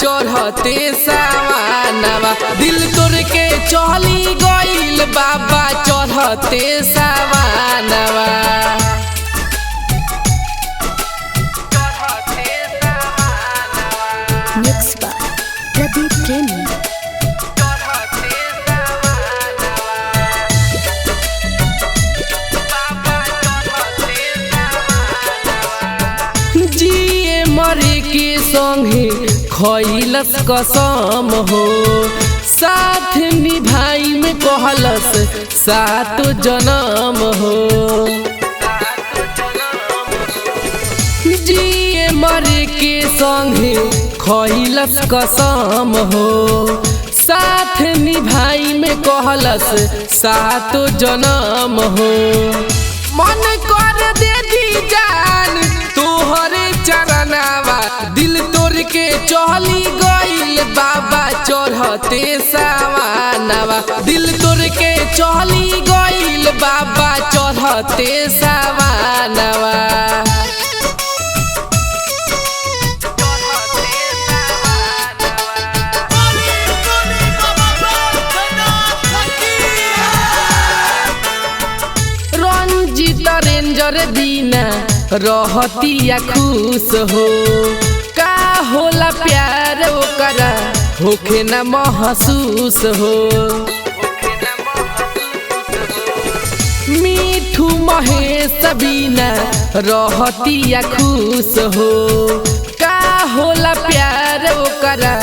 चढ़ते सावानवा दिल तोड़ के चली गइल बाबा चढ़ते सावानवा। मिक्स बाय प्रदीप प्रेमी। जिए मरे के संगे खइलस कसम हो साथ निभाई में कहलस सात जन्म हो। जिए मरे के संगे खइलस कसम हो साथ निभाई में कहलस सात जन्म हो। मन कर दे दी जान तोहरे चरनावा दिल तोड़ के चली गइल बाबा चढ़ते सावानवा दिल तोड़ के चली गइल बाबा चढ़ते सावानवा। रंजीत रेंजर बिना रहतिया खुश हो का होला प्यार ओकरा होखे न महसूस हो। मिठू महेश बिना रहतिया खुश हो का होला प्यार ओकरा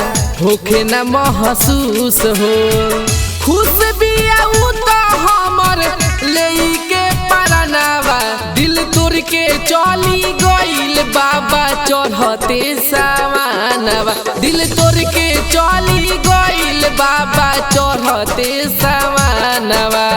होखे न महसूस हो। खुश बिया उ तो हमर लेके परनावा दिल तोड़ के चली गइल बाबा चढ़ते सावानवा दिल तोड़ के चली गइल बाबा चढ़ते सावानवा।